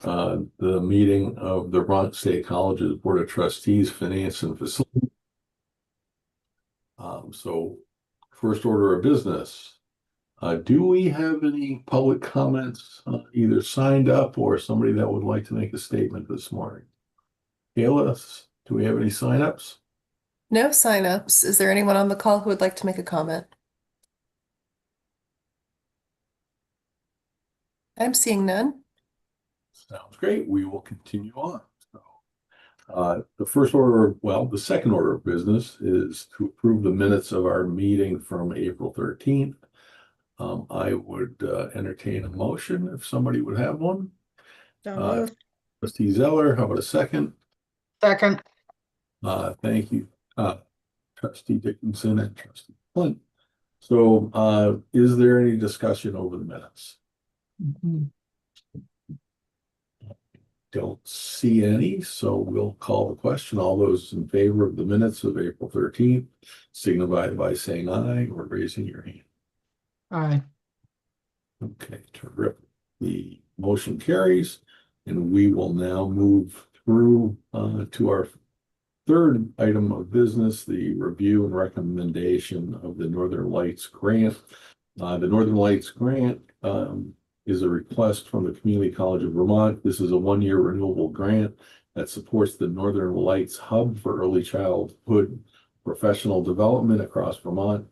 the meeting of the Vermont State College's Board of Trustees, Finance and Facilities. So first order of business. Do we have any public comments, either signed up or somebody that would like to make a statement this morning? Kayla, do we have any signups? No signups. Is there anyone on the call who would like to make a comment? I'm seeing none. Sounds great. We will continue on. The second order of business is to approve the minutes of our meeting from April 13th. I would entertain a motion if somebody would have one. Trustee Zeller, how about a second? Second. Thank you, Trustee Dickinson and Trustee Flint. So, is there any discussion over the minutes? Don't see any, so we'll call the question. All those in favor of the minutes of April 13th, signify by saying aye or raising your hand. Aye. Okay, terrific. The motion carries, and we will now move through to our third item of business, the review and recommendation of the Northern Lights Grant. The Northern Lights Grant is a request from the Community College of Vermont. This is a one-year renewable grant that supports the Northern Lights Hub for early childhood professional development across Vermont,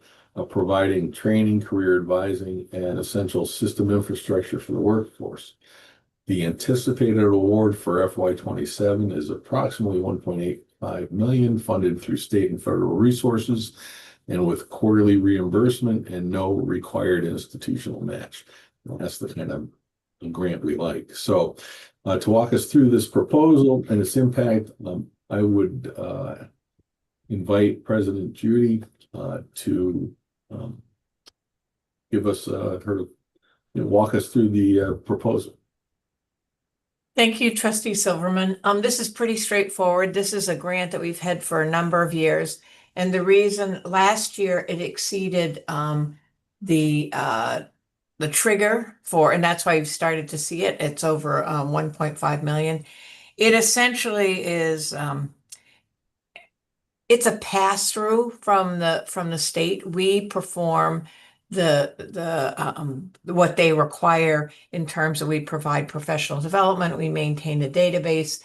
providing training, career advising, and essential system infrastructure for the workforce. The anticipated award for FY27 is approximately $1.85 million, funded through state and federal resources, and with quarterly reimbursement and no required institutional match. That's the kind of grant we like. So to walk us through this proposal and its impact, I would invite President Judy to give us walk us through the proposal. Thank you, Trustee Silverman. This is pretty straightforward. This is a grant that we've had for a number of years. And the reason last year it exceeded the trigger for, and that's why you've started to see it. It's over 1.5 million. It essentially is, it's a pass-through from the state. We perform what they require in terms of we provide professional development, we maintain a database.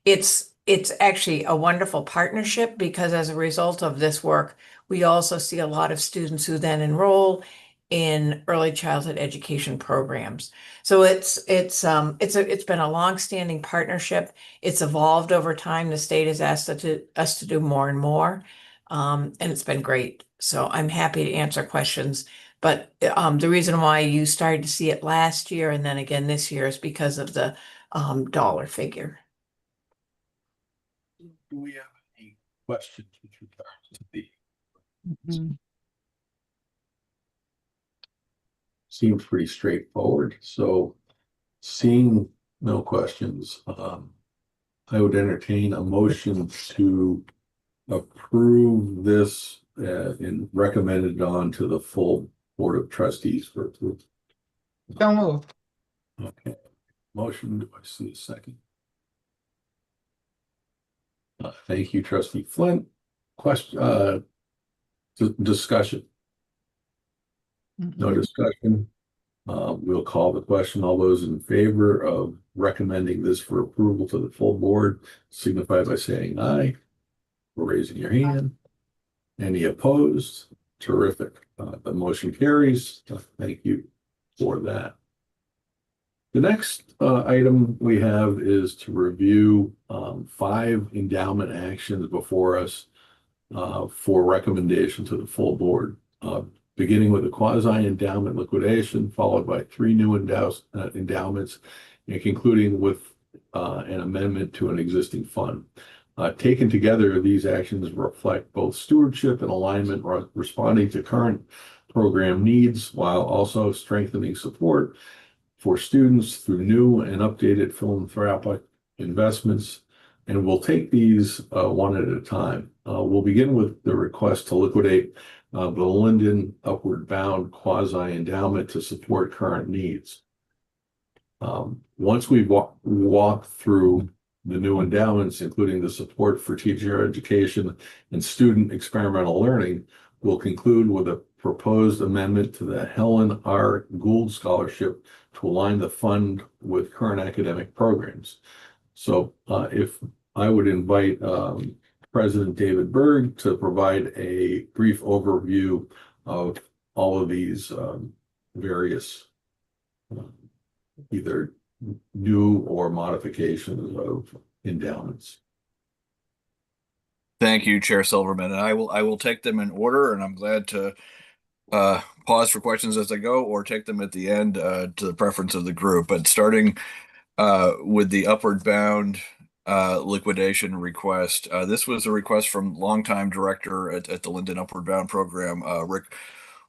It's actually a wonderful partnership because as a result of this work, we also see a lot of students who then enroll in early childhood education programs. So it's been a long-standing partnership. It's evolved over time. The state has asked us to do more and more, and it's been great. So I'm happy to answer questions. But the reason why you started to see it last year and then again this year is because of the dollar figure. Do we have any questions with regards to the? Seems pretty straightforward. So seeing no questions, I would entertain a motion to approve this and recommend it on to the full Board of Trustees for approval. So moved. Okay. Motion, do I see a second? Thank you, Trustee Flint. Question, discussion. No discussion. We'll call the question. All those in favor of recommending this for approval to the full board, signify by saying aye or raising your hand. Any opposed? Terrific. The motion carries. Thank you for that. The next item we have is to review 5 endowment actions before us for recommendation to the full board. Beginning with a quasi-endowment liquidation, followed by 3 new endowments, and concluding with an amendment to an existing fund. Taken together, these actions reflect both stewardship and alignment, responding to current program needs, while also strengthening support for students through new and updated philanthropic investments. And we'll take these one at a time. We'll begin with the request to liquidate the Linden Upward Bound quasi-endowment to support current needs. Once we walk through the new endowments, including the support for teacher education and student experimental learning, we'll conclude with a proposed amendment to the Helen R. Gould Scholarship to align the fund with current academic programs. So if I would invite President David Berg to provide a brief overview of all of these various either new or modifications of endowments. Thank you, Chair Silverman. And I will take them in order, and I'm glad to pause for questions as I go or take them at the end to the preference of the group. But starting with the upward bound liquidation request, this was a request from longtime director at the Linden Upward Bound program, Rick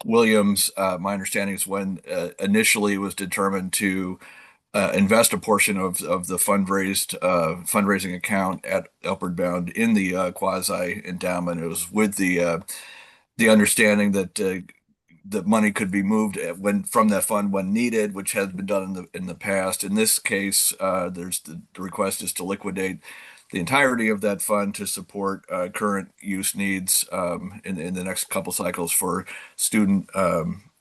Williams. My understanding is when initially it was determined to invest a portion of the fundraising account at Upward Bound in the quasi endowment. It was with the understanding that the money could be moved when from that fund when needed, which has been done in the past. In this case, there's the request is to liquidate the entirety of that fund to support current use needs in the next couple cycles for student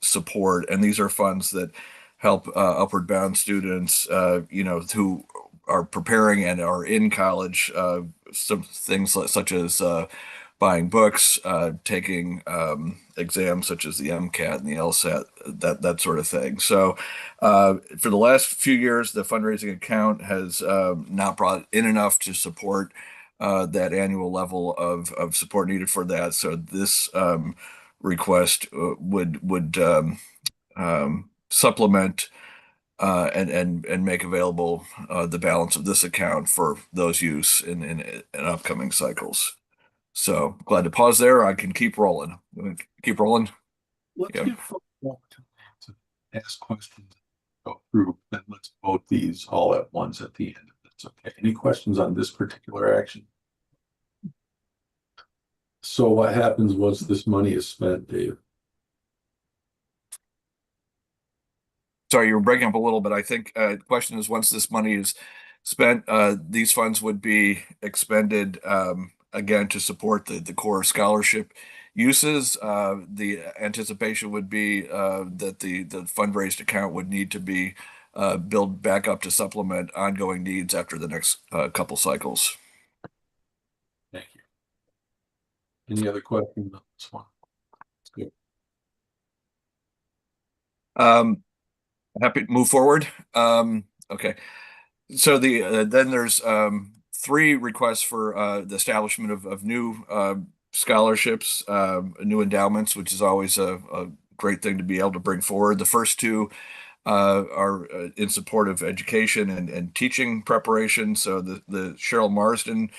support. And these are funds that help upward bound students, who are preparing and are in college, some things such as buying books, taking exams such as the MCAT and the LSAT, that sort of thing. So for the last few years, the fundraising account has not brought in enough to support that annual level of support needed for that. So this request would supplement and make available the balance of this account for those use in upcoming cycles. So glad to pause there. I can keep rolling. Keep rolling. Let's Yeah. give folks an opportunity to ask questions, go through, then let's vote these all at once at the end. If that's okay. Any questions on this particular action? So what happens once this money is spent, Dave? Sorry, you were breaking up a little bit. I think the question is once this money is spent, these funds would be expended again to support the core scholarship uses. The anticipation would be that the fundraised account would need to be built back up to supplement ongoing needs after the next couple cycles. Thank you. Any other questions on this one? Good. Happy to move forward. Okay. So then there's three requests for the establishment of new scholarships, new endowments, which is always a great thing to be able to bring forward. The first two are in support of education and teaching preparation. So the Cheryl Marsden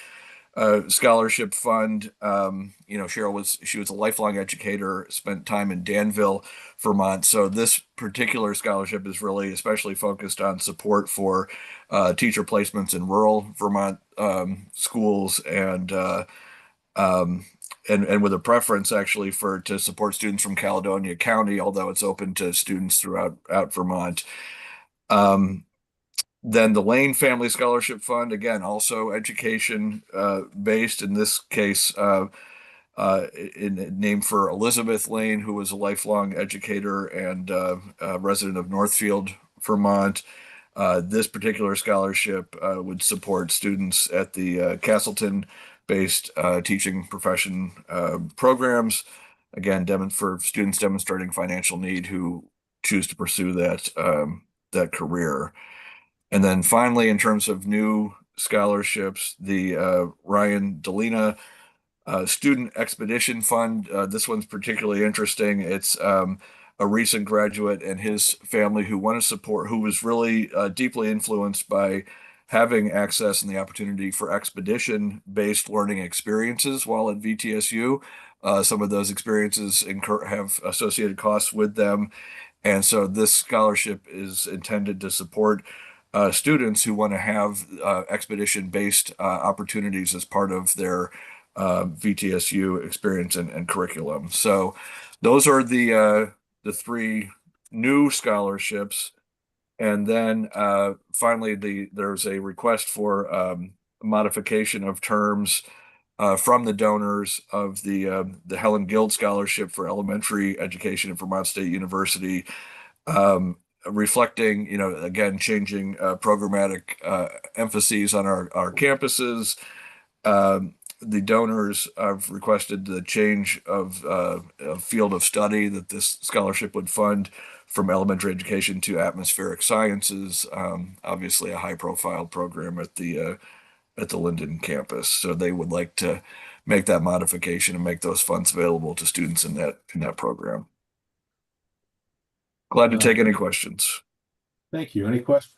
scholarship fund. Cheryl was a lifelong educator, spent time in Danville, Vermont. So this particular scholarship is really especially focused on support for teacher placements in rural Vermont schools and with a preference actually to support students from Caledonia County, although it's open to students throughout Vermont. Then the Lane Family Scholarship Fund, again, also education based, in this case, named for Elizabeth Lane, who was a lifelong educator and resident of Northfield, Vermont. This particular scholarship would support students at the Castleton-based teaching profession programs, again, for students demonstrating financial need who choose to pursue that career. And then finally, in terms of new scholarships, the Ryan Delina Student Expedition Fund. This one's particularly interesting. It's a recent graduate and his family who want to support, who was really deeply influenced by having access and the opportunity for expedition-based learning experiences while at VTSU. Some of those experiences have associated costs with them. And so this scholarship is intended to support students who want to have expedition-based opportunities as part of their VTSU experience and curriculum. So those are the three new scholarships. And then finally, there's a request for modification of terms from the donors of the Helen Guild Scholarship for Elementary Education at Vermont State University, reflecting, again, changing programmatic emphases on our campuses. The donors have requested the change of a field of study that this scholarship would fund from elementary education to atmospheric sciences. Obviously, a high-profile program at the Linden campus. So they would like to make that modification and make those funds available to students in that program. Glad to take any questions. Thank you. Any questions?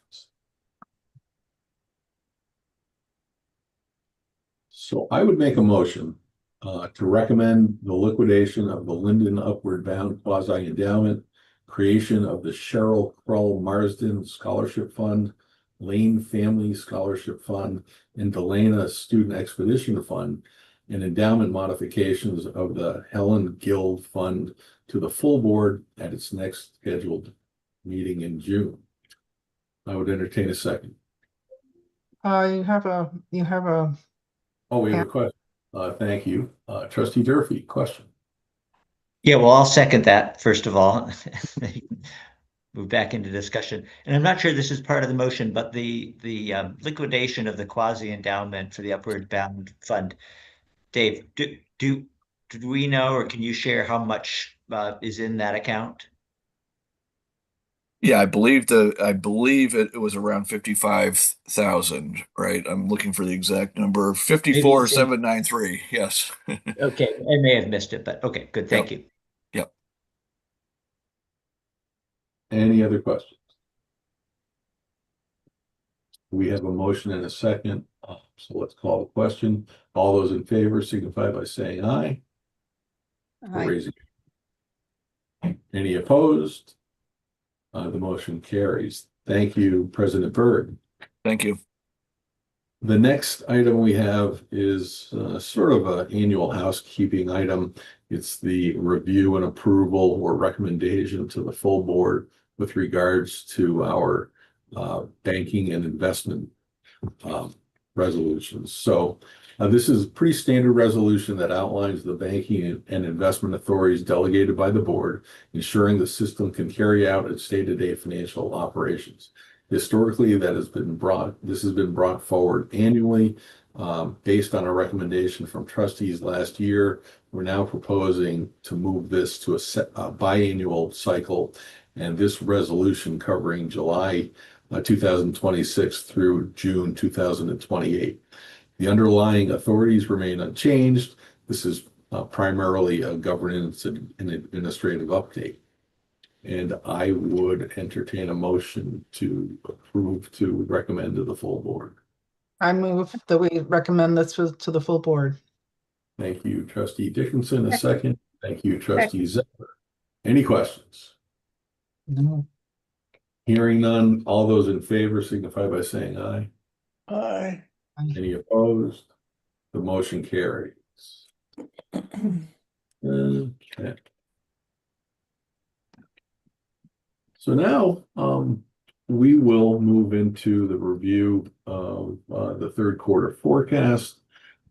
So I would make a motion to recommend the liquidation of the Linden Upward Bound quasi endowment, creation of the Cheryl Krull Marsden Scholarship Fund, Lane Family Scholarship Fund, and Delana Student Expedition Fund, and endowment modifications of the Helen Guild Fund to the full board at its next scheduled meeting in June. I would entertain a second. You have a, Oh, we have a question. Thank you. Trustee Durfee, question. Yeah, well, I'll second that, first of all. Move back into discussion. And I'm not sure this is part of the motion, but the liquidation of the quasi endowment for the Upward Bound Fund. Dave, do we know, or can you share how much is in that account? Yeah, I believe it was around 55,000, right? I'm looking for the exact number. 54,793. Yes. Okay, I may have missed it, but okay, good. Thank you. Yep. Any other questions? We have a motion and a second. So let's call the question. All those in favor signify by saying aye. Or Aye. raising. Any opposed? The motion carries. Thank you, President Byrd. Thank you. The next item we have is sort of an annual housekeeping item. It's the review and approval or recommendation to the full board with regards to our banking and investment resolutions. So this is a pretty standard resolution that outlines the banking and investment authorities delegated by the board, ensuring the system can carry out its day-to-day financial operations. Historically, this has been brought forward annually based on a recommendation from trustees last year. We're now proposing to move this to a biannual cycle, and this resolution covering July 2026 through June 2028. The underlying authorities remain unchanged. This is primarily a governance and administrative update. And I would entertain a motion to approve to recommend to the full board. I move that we recommend this to the full board. Thank you, Trustee Dickinson. A second. Thank you, Trustee Zeller. Any questions? No. Hearing none, all those in favor signify by saying aye. Aye. Any opposed? The motion carries. Okay. So now we will move into the review of the third quarter forecast.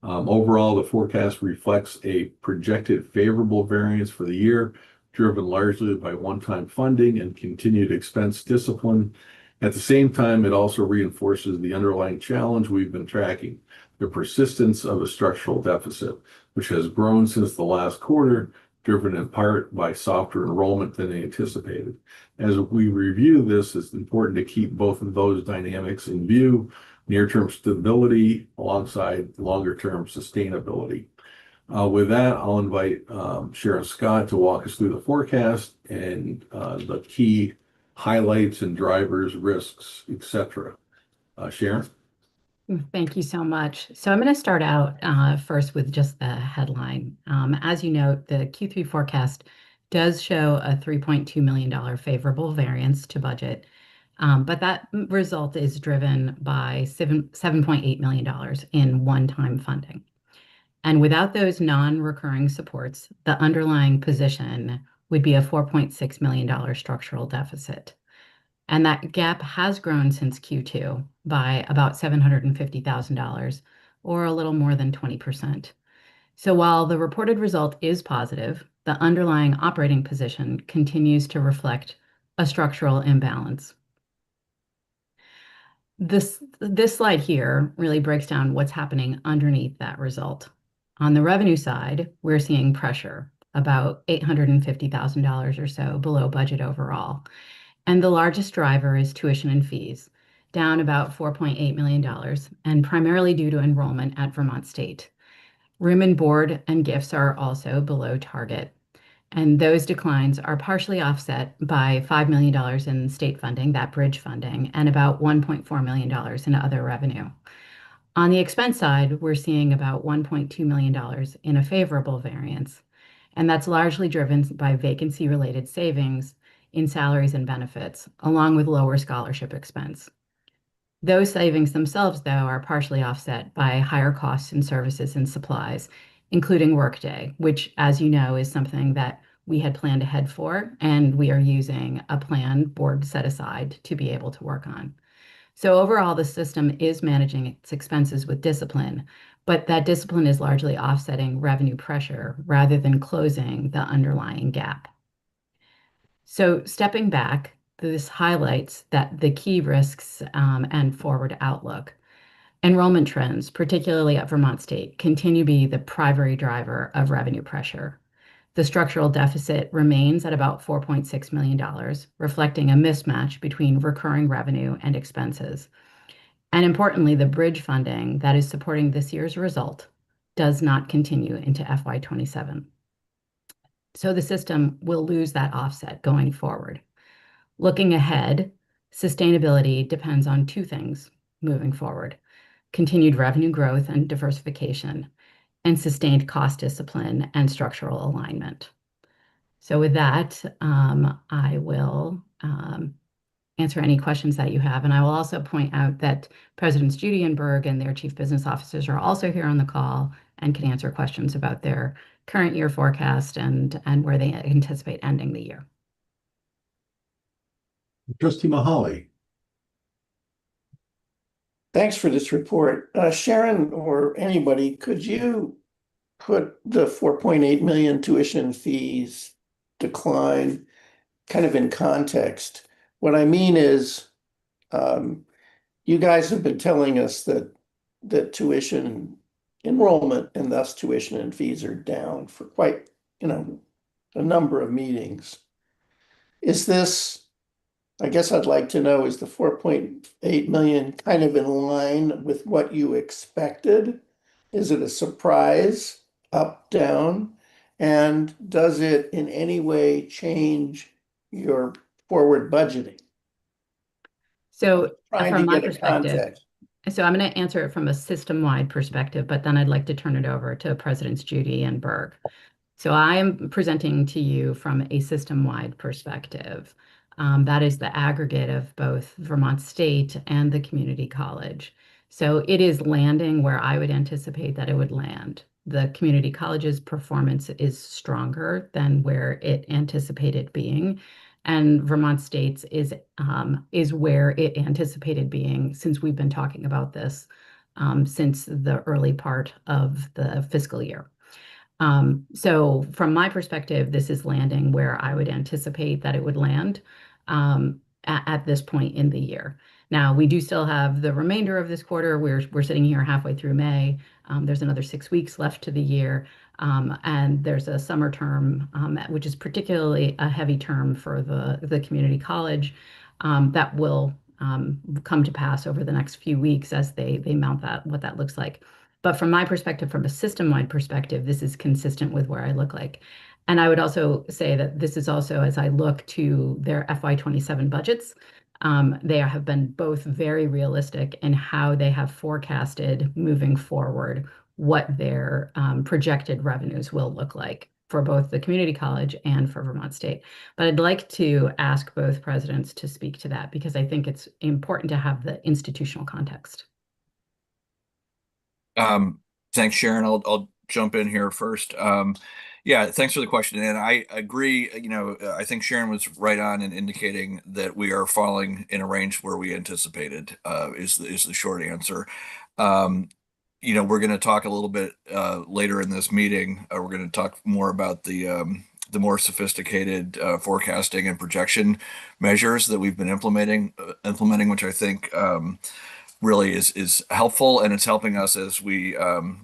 Overall, the forecast reflects a projected favorable variance for the year, driven largely by one-time funding and continued expense discipline. At the same time, it also reinforces the underlying challenge we've been tracking, the persistence of a structural deficit, which has grown since the last quarter, driven in part by softer enrollment than anticipated. As we review this, it's important to keep both of those dynamics in view, near-term stability alongside longer-term sustainability. With that, I'll invite Sharon Scott to walk us through the forecast and the key highlights and drivers, risks, etc. Sharon? Thank you so much. So I'm going to start out first with just the headline. As you note, the Q3 forecast does show a $3.2 million favorable variance to budget, but that result is driven by $7.8 million in one-time funding. And without those non-recurring supports, the underlying position would be a $4.6 million structural deficit. And that gap has grown since Q2 by about $750,000, or a little more than 20%. So while the reported result is positive, the underlying operating position continues to reflect a structural imbalance. This slide here really breaks down what's happening underneath that result. On the revenue side, we're seeing pressure, about $850,000 or so below budget overall. And the largest driver is tuition and fees, down about $4.8 million, and primarily due to enrollment at Vermont State. Room and board and gifts are also below target. And those declines are partially offset by $5 million in state funding, that bridge funding, and about $1.4 million in other revenue. On the expense side, we're seeing about $1.2 million in a favorable variance, and that's largely driven by vacancy-related savings in salaries and benefits, along with lower scholarship expense. Those savings themselves, though, are partially offset by higher costs in services and supplies, including Workday, which, as you know, is something that we had planned ahead for, and we are using a plan board set aside to be able to work on. So overall, the system is managing its expenses with discipline, but that discipline is largely offsetting revenue pressure rather than closing the underlying gap. So stepping back, this highlights that the key risks and forward outlook. Enrollment trends, particularly at Vermont State, continue to be the primary driver of revenue pressure. The structural deficit remains at about $4.6 million, reflecting a mismatch between recurring revenue and expenses. And importantly, the bridge funding that is supporting this year's result does not continue into FY27. So the system will lose that offset going forward. Looking ahead, sustainability depends on two things moving forward: continued revenue growth and diversification, and sustained cost discipline and structural alignment. So with that, I will answer any questions that you have. And I will also point out that Presidents Judy and Berg and their chief business officers are also here on the call and can answer questions about their current year forecast and where they anticipate ending the year. Trustee Mahali. Thanks for this report. Sharon or anybody, could you put the 4.8 million tuition fees decline kind of in context? What I mean is, you guys have been telling us that tuition enrollment and thus tuition and fees are down for quite, a number of meetings. Is this, I guess I'd like to know, is the 4.8 million kind of in line with what you expected? Is it a surprise, up, down? And does it in any way change your forward budgeting? So Trying from to my get a perspective, context. so I'm going to answer it from a system-wide perspective, but then I'd like to turn it over to Presidents Judy and Berg. So I am presenting to you from a system-wide perspective. That is the aggregate of both Vermont State and the community college. So it is landing where I would anticipate that it would land. The community college's performance is stronger than where it anticipated being, and Vermont State's is where it anticipated being, since we've been talking about this since the early part of the fiscal year. So from my perspective, this is landing where I would anticipate that it would land at this point in the year. Now, we do still have the remainder of this quarter. We're sitting here halfway through May. There's another 6 weeks left to the year. And there's a summer term, which is particularly a heavy term for the community college, that will come to pass over the next few weeks as they mount what that looks like. But from my perspective, from a system-wide perspective, this is consistent with where I look like. And I would also say that this is also, as I look to their FY27 budgets, they have been both very realistic in how they have forecasted moving forward what their projected revenues will look like for both the community college and for Vermont State. But I'd like to ask both presidents to speak to that because I think it's important to have the institutional context. Thanks, Sharon. I'll jump in here first. Yeah, thanks for the question. And I agree, I think Sharon was right on in indicating that we are falling in a range where we anticipated, is the short answer. We're going to talk a little bit later in this meeting. We're going to talk more about the more sophisticated forecasting and projection measures that we've been implementing, which I think really is helpful, and it's helping us as we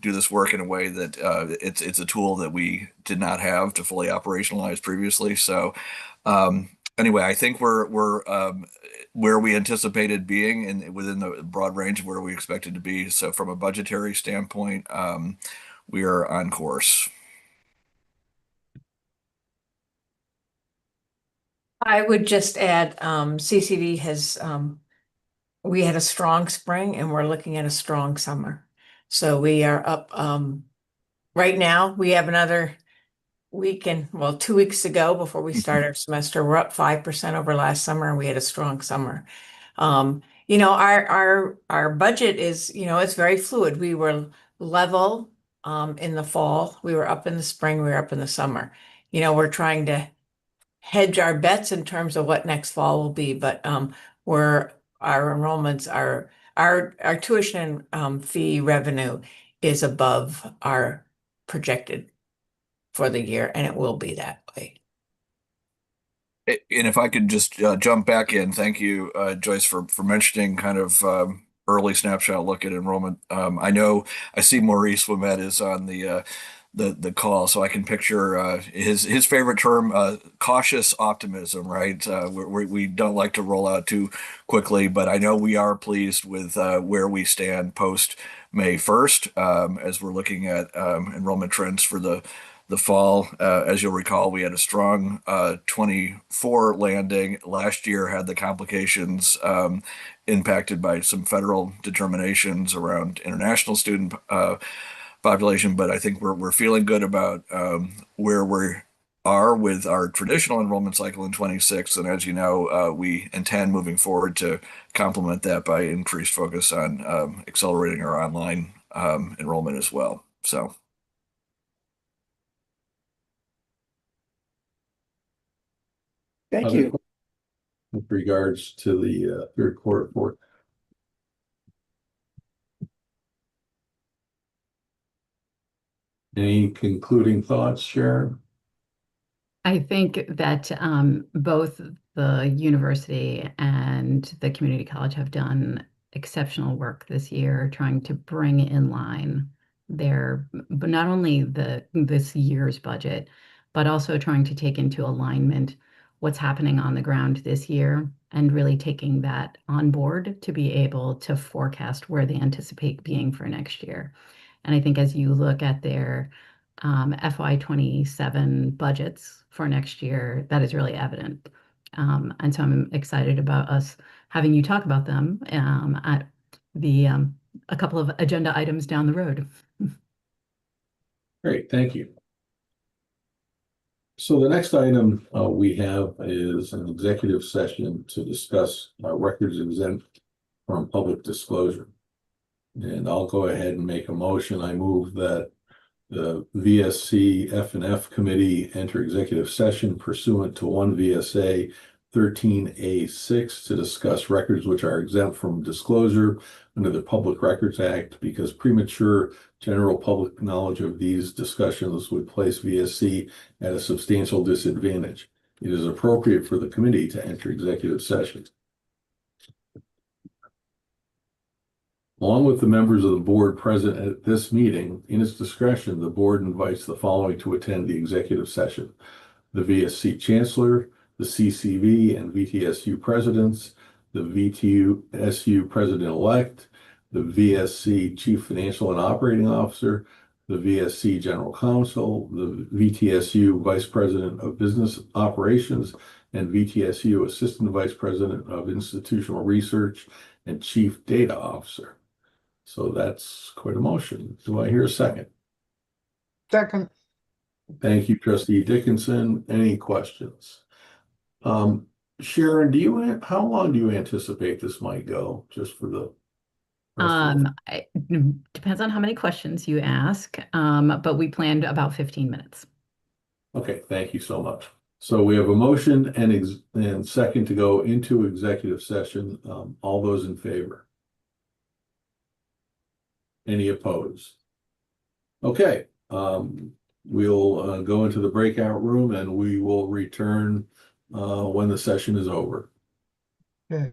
do this work in a way that it's a tool that we did not have to fully operationalize previously. So anyway, I think we're where we anticipated being and within the broad range of where we expected to be. So from a budgetary standpoint, we are on course. I would just add, CCD has, we had a strong spring and we're looking at a strong summer. So we are up, right now, we have another week and, well, 2 weeks ago before we start our semester, we're up 5% over last summer and we had a strong summer. Our budget is, it's very fluid. We were level, in the fall, we were up in the spring, we were up in the summer. We're trying to hedge our bets in terms of what next fall will be, but our enrollments are our tuition fee revenue is above our projected for the year, and it will be that way. And if I could just jump back in, thank you, Joyce, for mentioning kind of early snapshot look at enrollment. I know I see Maurice Wimet is on the call, so I can picture his favorite term, cautious optimism, right? We don't like to roll out too quickly, but I know we are pleased with where we stand post May 1st as we're looking at enrollment trends for the fall. As you'll recall, we had a strong 24 landing. Last year had the complications impacted by some federal determinations around international student population, but I think we're feeling good about where we are with our traditional enrollment cycle in 26. And as you know, we intend moving forward to complement that by increased focus on accelerating our online enrollment as well. So. Thank you. With regards to the third quarter report. Any concluding thoughts, Sharon? I think that both the university and the community college have done exceptional work this year, trying to bring in line but not only this year's budget, but also trying to take into alignment what's happening on the ground this year and really taking that on board to be able to forecast where they anticipate being for next year. And I think as you look at their FY27 budgets for next year, that is really evident. And so I'm excited about us having you talk about them at a couple of agenda items down the road. Great, thank you. So the next item we have is an executive session to discuss records exempt from public disclosure. And I'll go ahead and make a motion. I move that the VSC F&F committee enter executive session pursuant to 1 VSA 13A6 to discuss records which are exempt from disclosure under the Public Records Act, because premature general public knowledge of these discussions would place VSC at a substantial disadvantage. It is appropriate for the committee to enter executive session. Along with the members of the board present at this meeting, in its discretion, the board invites the following to attend the executive session: the VSC Chancellor, the CCV and VTSU presidents, the VTSU president-elect, the VSC Chief Financial and Operating Officer, the VSC General Counsel, the VTSU Vice President of Business Operations, and VTSU Assistant Vice President of Institutional Research and Chief Data Officer. So that's quite a motion. Do I hear a second? Second. Thank you, Trustee Dickinson. Any questions? Sharon, how long do you anticipate this might go, just for the Depends on how many questions you ask, but we planned about 15 minutes. Okay, thank you so much. So we have a motion and second to go into executive session. All those in favor? Any opposed? Okay, we'll go into the breakout room and we will return when the session is over. Okay.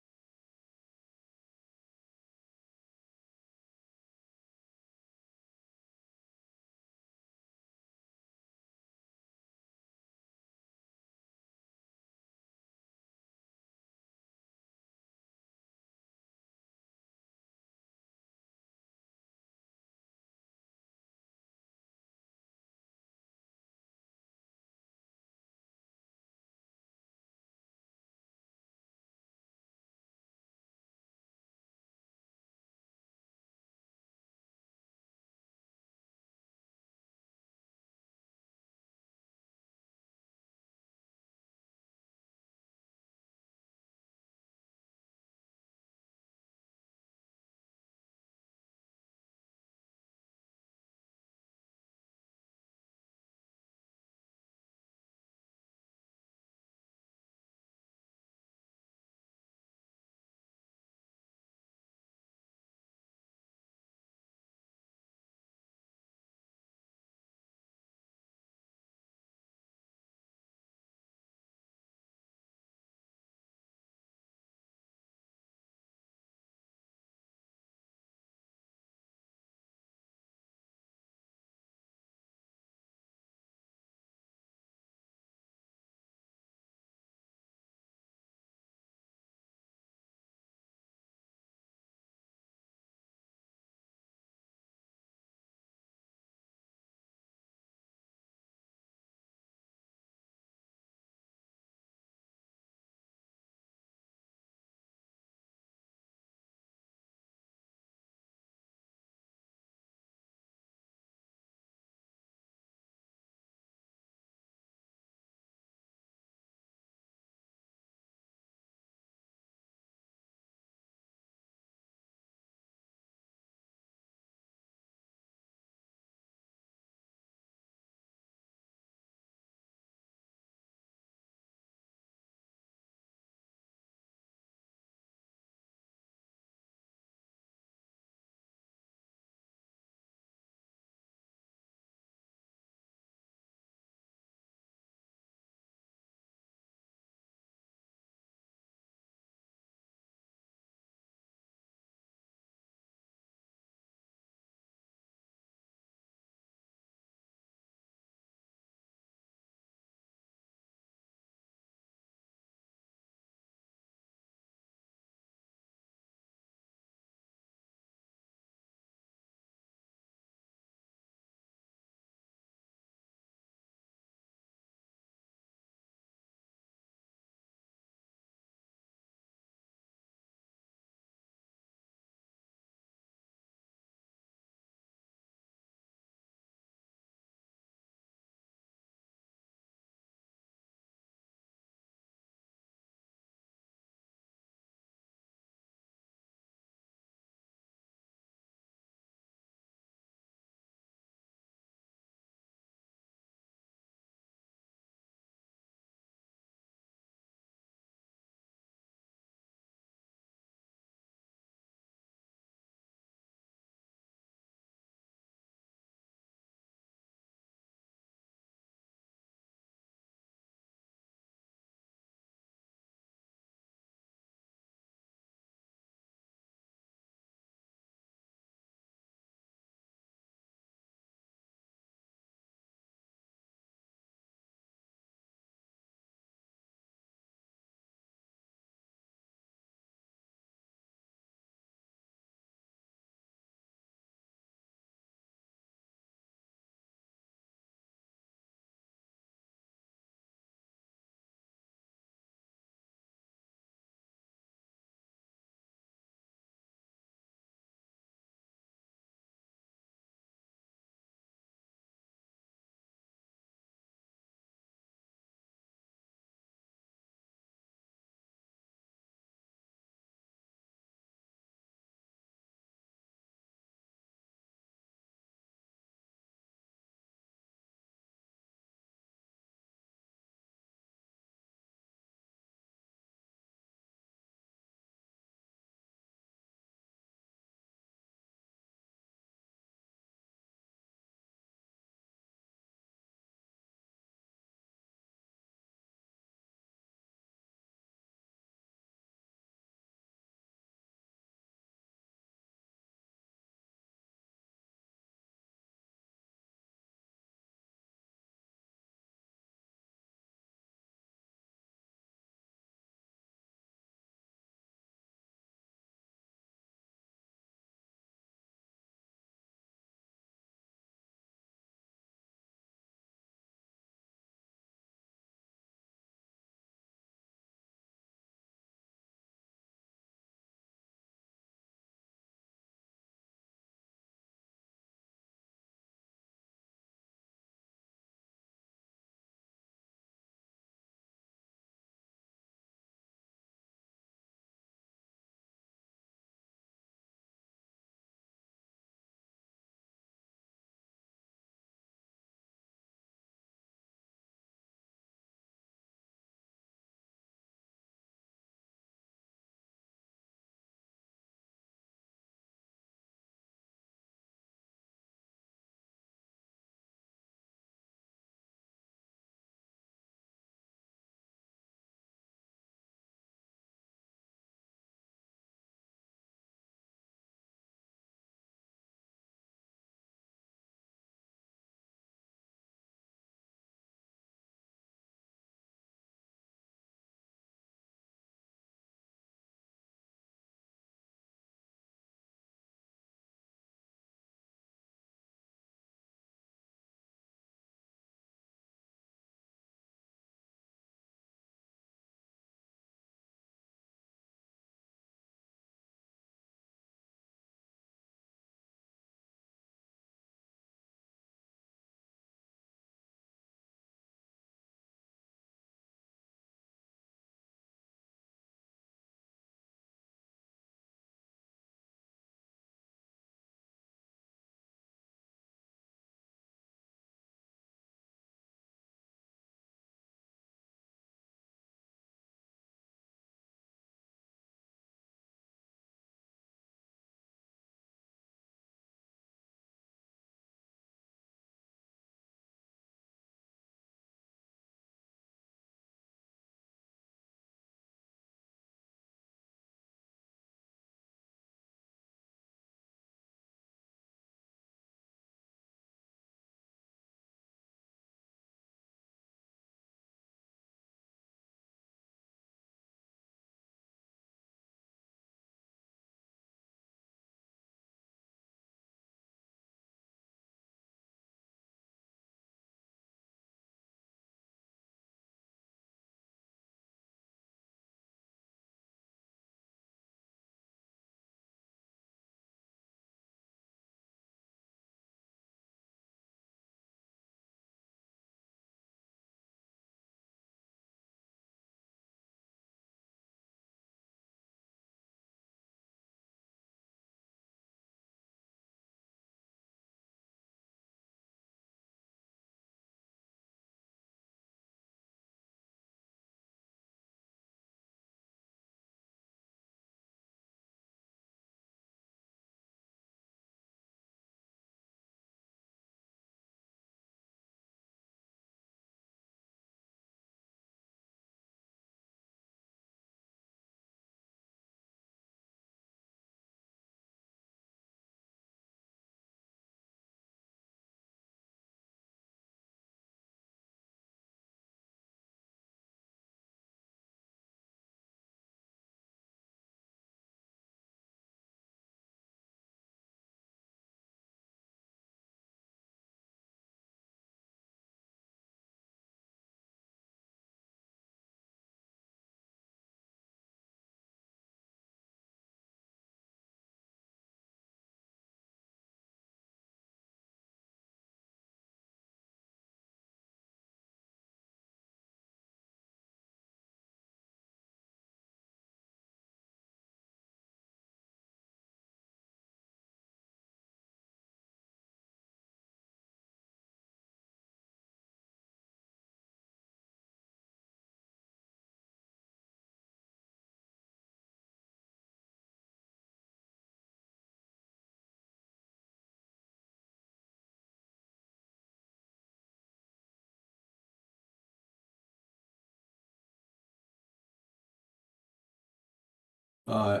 Uh,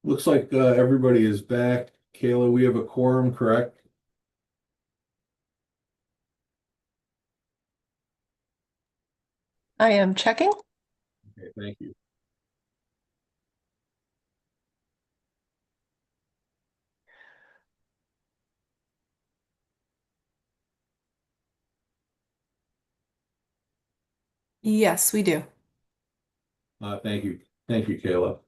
Looks like everybody is back. Kayla, we have a quorum, correct? I am checking. Okay, thank you. Yes, we do. Thank you. Thank you, Kayla.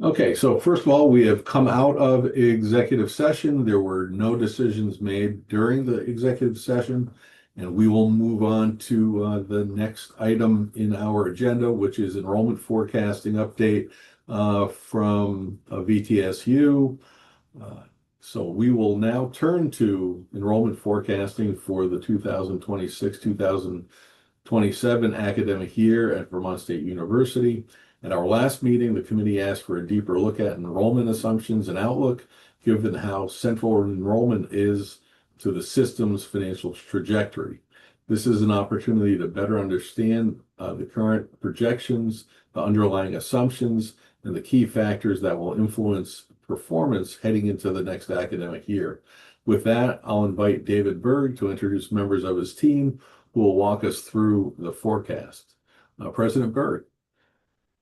Okay, so first of all, we have come out of executive session. There were no decisions made during the executive session. And we will move on to the next item in our agenda, which is enrollment forecasting update from VTSU. So we will now turn to enrollment forecasting for the 2026-2027 academic year at Vermont State University. At our last meeting, the committee asked for a deeper look at enrollment assumptions and outlook, given how central enrollment is to the system's financial trajectory. This is an opportunity to better understand the current projections, the underlying assumptions, and the key factors that will influence performance heading into the next academic year. With that, I'll invite David Berg to introduce members of his team who will walk us through the forecast. President Berg.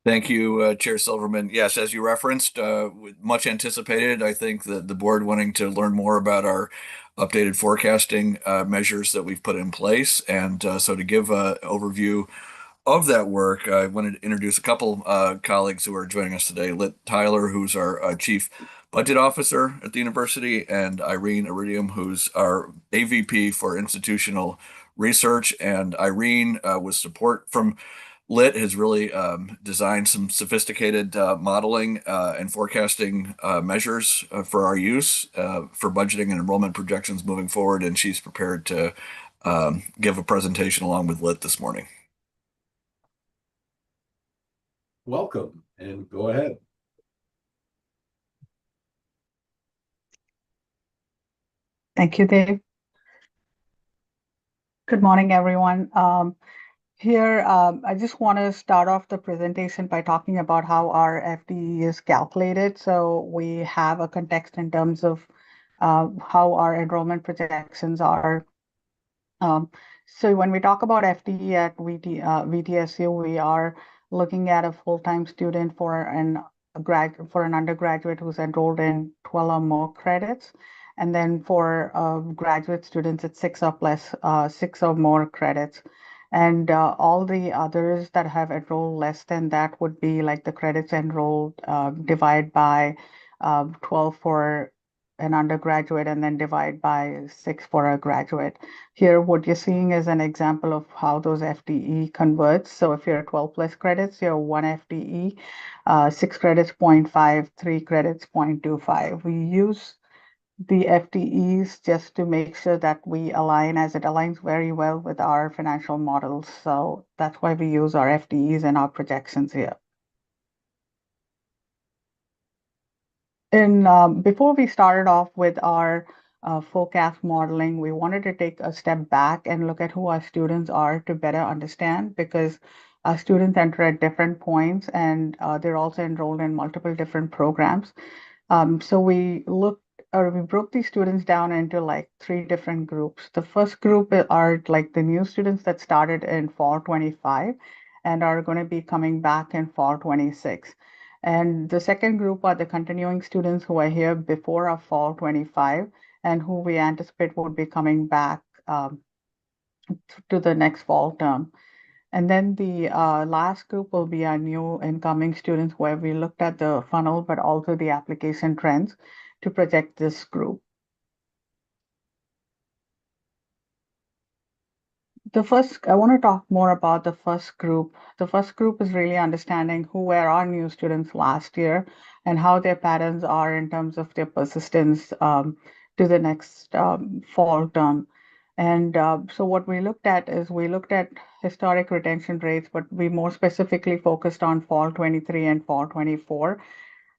Thank you, Chair Silverman. Yes, as you referenced, much anticipated. I think that the board wanting to learn more about our updated forecasting measures that we've put in place. And so to give an overview of that work, I wanted to introduce a couple colleagues who are joining us today. Lit Tyler, who's our Chief Budget Officer at the university, and Irene Iridium, who's our AVP for Institutional Research. And Irene, with support from Lit, has really designed some sophisticated modeling and forecasting measures for our use for budgeting and enrollment projections moving forward. And she's prepared to give a presentation along with Lit this morning. Welcome and go ahead. Thank you, Dave. Good morning, everyone. I just want to start off the presentation by talking about how our FTE is calculated. So we have a context in terms of how our enrollment projections are. So when we talk about FTE at VTSU, we are looking at a full-time student for an undergraduate who's enrolled in 12 or more credits. And then for graduate students, it's 6 or more credits. And all the others that have enrolled less than that would be like the credits enrolled divide by 12 for an undergraduate and then divide by 6 for a graduate. Here, what you're seeing is an example of how those FTE converts. So if you're 12 plus credits, you're 1 FTE, 6 credits, 0.5, 3 credits, 0.25. We use the FTEs just to make sure that we align, as it aligns very well with our financial models. So that's why we use our FTEs and our projections here. Before we started off with our forecast modeling, we wanted to take a step back and look at who our students are to better understand, because our students enter at different points and they're also enrolled in multiple different programs. So we broke these students down into like 3 different groups. The first group are like the new students that started in fall 25 and are going to be coming back in fall 26. And the second group are the continuing students who are here before our fall 25 and who we anticipate would be coming back to the next fall term. And then the last group will be our new incoming students, where we looked at the funnel, but also the application trends to project this group. I want to talk more about the first group. The first group is really understanding who were our new students last year and how their patterns are in terms of their persistence to the next fall term. And so what we looked at historic retention rates, but we more specifically focused on fall 23 and fall 24.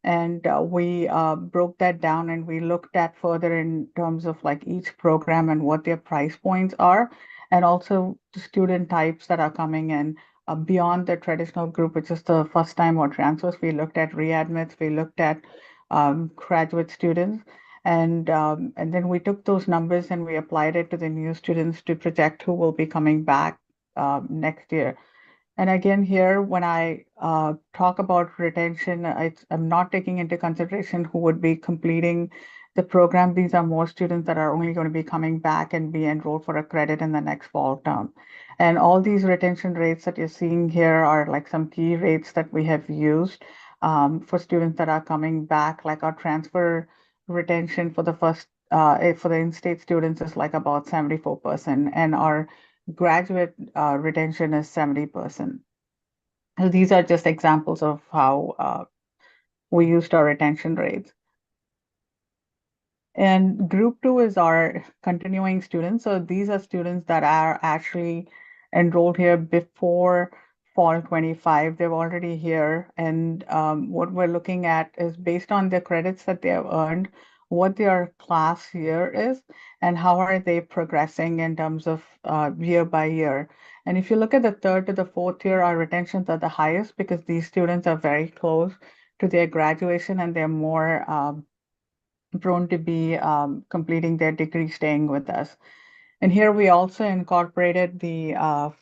And we broke that down and we looked at further in terms of like each program and what their price points are, and also the student types that are coming in, beyond the traditional group, which is the first time or transfers. We looked at readmits, we looked at graduate students, and then we took those numbers and we applied it to the new students to project who will be coming back next year. And again, here, when I talk about retention, I'm not taking into consideration who would be completing the program. These are more students that are only going to be coming back and be enrolled for a credit in the next fall term. And all these retention rates that you're seeing here are like some key rates that we have used for students that are coming back, like our transfer retention for the for the in-state students is like about 74%, and our graduate retention is 70%. So these are just examples of how we used our retention rates. And group 2 is our continuing students. So these are students that are actually enrolled here before fall 25. They're already here. And what we're looking at is based on the credits that they have earned, what their class year is, and how are they progressing in terms of year by year. And if you look at the third to the fourth year, our retentions are the highest because these students are very close to their graduation and they're more prone to be completing their degree, staying with us. And here we also incorporated the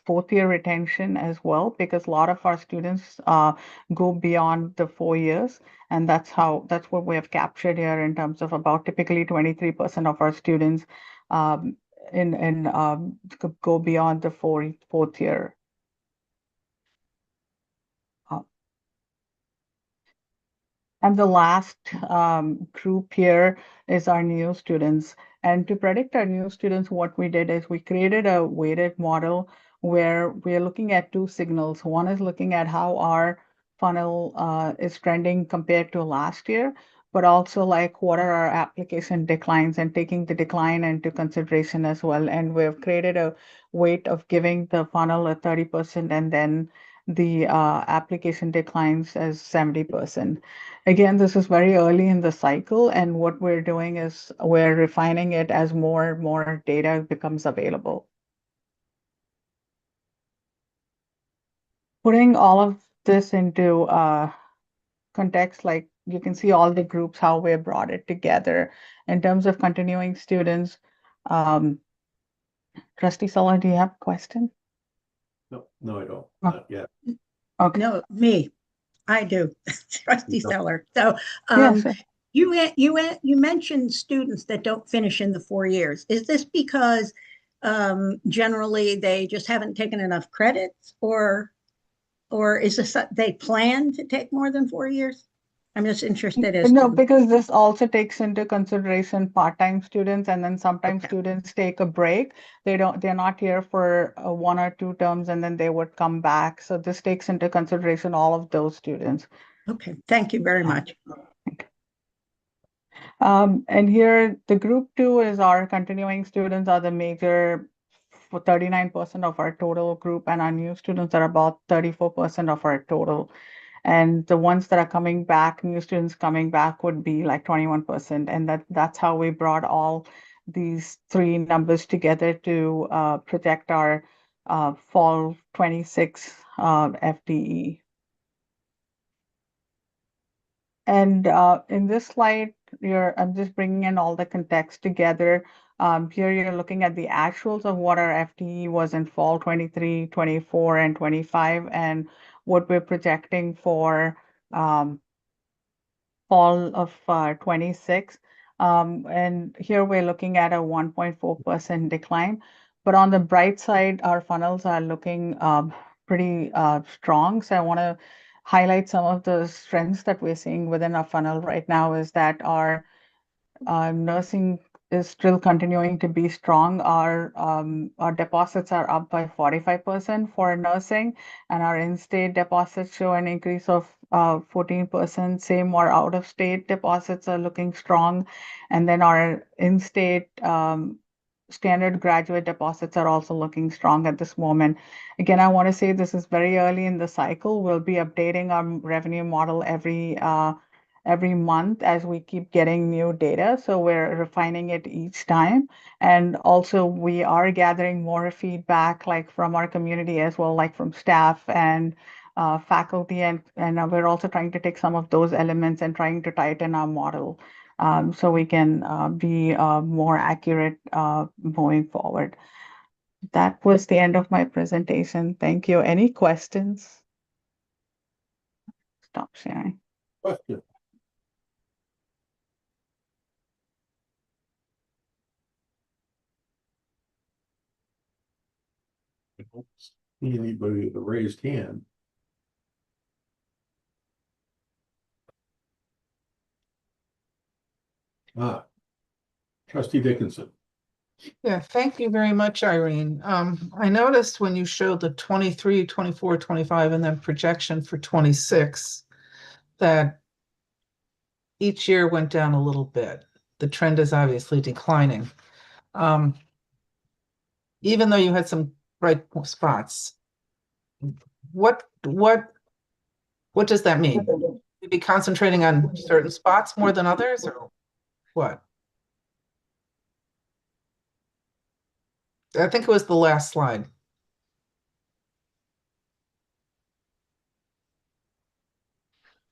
fourth year retention as well, because a lot of our students go beyond the 4 years. And that's what we have captured here in terms of about typically 23% of our students go beyond the fourth year. And the last group here is our new students. And to predict our new students, what we did is we created a weighted model where we're looking at two signals. One is looking at how our funnel is trending compared to last year, but also like what are our application declines and taking the decline into consideration as well. And we've created a weight of giving the funnel a 30% and then the application declines as 70%. Again, this is very early in the cycle, and what we're doing is we're refining it as more data becomes available. Putting all of this into context, like you can see all the groups, how we brought it together. In terms of continuing students, Trustee Sala, do you have a question? No, I don't. Oh. Not yet. Okay. No, me, I do, Trustee No. Seller. So Yeah, sure. you mentioned students that don't finish in the 4 years. Is this because generally they just haven't taken enough credits, or is this they plan to take more than 4 years? I'm just interested as No, to. because this also takes into consideration part-time students, and then sometimes Okay. students take a break. They're not here for 1 or 2 terms, and then they would come back. So this takes into consideration all of those students. Okay, thank you very much. And here, the group 2 is our continuing students are the major for 39% of our total group, and our new students are about 34% of our total. And the ones that are coming back, new students coming back, would be like 21%. And that's how we brought all these three numbers together to project our fall 26 FTE. And in this slide, I'm just bringing in all the context together. Here you're looking at the actuals of what our FTE was in fall 23, 24, and 25, and what we're projecting for fall of 26. And here we're looking at a 1.4% decline. But on the bright side, our funnels are looking pretty strong. So I want to highlight some of the strengths that we're seeing within our funnel right now is that our nursing is still continuing to be strong. Our deposits are up by 45% for nursing, and our in-state deposits show an increase of 14%. Same, our out-of-state deposits are looking strong, and then our in-state standard graduate deposits are also looking strong at this moment. Again, I want to say this is very early in the cycle. We'll be updating our revenue model every month as we keep getting new data. So we're refining it each time. And also we are gathering more feedback like from our community as well, like from staff and faculty. And we're also trying to take some of those elements and trying to tighten our model so we can be more accurate moving forward. That was the end of my presentation. Thank you. Any questions? Stop sharing. Question. I don't see anybody with a raised hand. Trustee Dickinson. Yeah, thank you very much, Irene. I noticed when you showed the 23, 24, 25, and then projection for 26, that each year went down a little bit. The trend is obviously declining. Even though you had some bright spots, what does that mean? You be concentrating on certain spots more than others, or what? I think it was the last slide.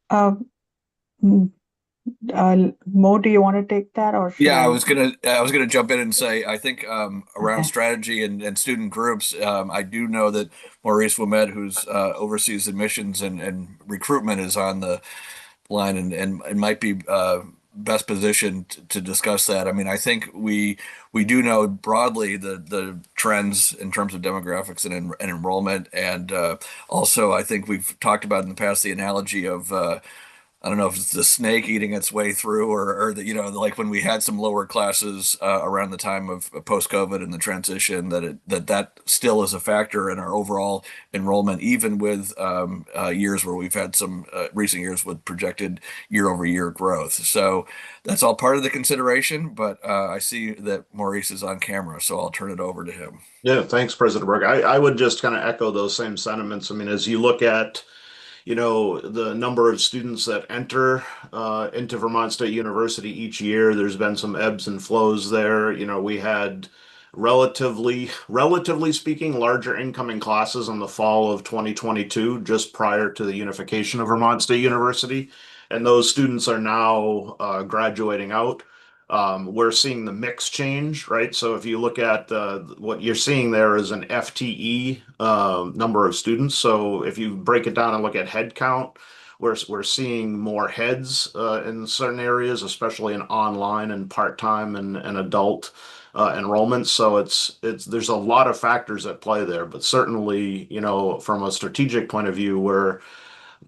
Um, Mo, do you want to take that or should Yeah, I? I was gonna jump in and say I think around Okay. strategy and student groups, I do know that Maurice Wilmette, who's oversees admissions and recruitment, is on the line and might be best positioned to discuss that. I mean, I think we do know broadly the trends in terms of demographics and enrollment, and also I think we've talked about in the past the analogy of I don't know if it's the snake eating its way through or the, you know, like when we had some lower classes around the time of post-COVID and the transition, that still is a factor in our overall enrollment, even with years where we've had some recent years with projected year-over-year growth. So that's all part of the consideration, but I see that Maurice is on camera, so I'll turn it over to him. Yeah, thanks, President Berg. I would just kind of echo those same sentiments. I mean, as you look at, the number of students that enter into Vermont State University each year, there's been some ebbs and flows there. We had relatively speaking, larger incoming classes in the fall of 2022, just prior to the unification of Vermont State University. And those students are now graduating out. We're seeing the mix change, right? So if you look at what you're seeing there is an FTE number of students. So if you break it down and look at head count, we're seeing more heads in certain areas, especially in online and part-time and adult enrollment. So there's a lot of factors at play there, but certainly, from a strategic point of view, we're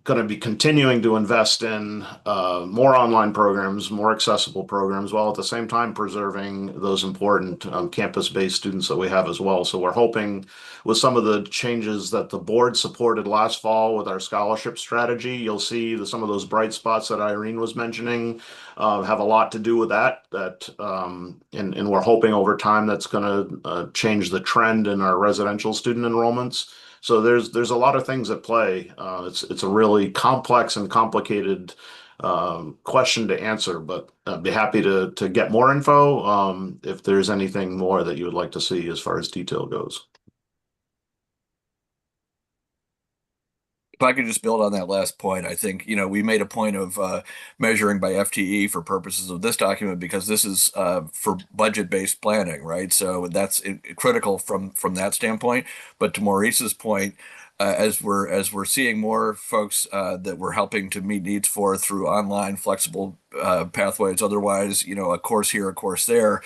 going to be continuing to invest in more online programs, more accessible programs, while at the same time preserving those important campus-based students that we have as well. So we're hoping with some of the changes that the board supported last fall with our scholarship strategy, you'll see some of those bright spots that Irene was mentioning have a lot to do with that. And we're hoping over time that's going to change the trend in our residential student enrollments. So there's a lot of things at play. It's a really complex and complicated question to answer, but I'd be happy to get more info if there's anything more that you would like to see as far as detail goes. If I could just build on that last point, I think, we made a point of measuring by FTE for purposes of this document because this is for budget-based planning, right? So that's critical from that standpoint. But to Maurice's point, as we're seeing more folks that we're helping to meet needs for through online flexible pathways, otherwise, a course here, a course there,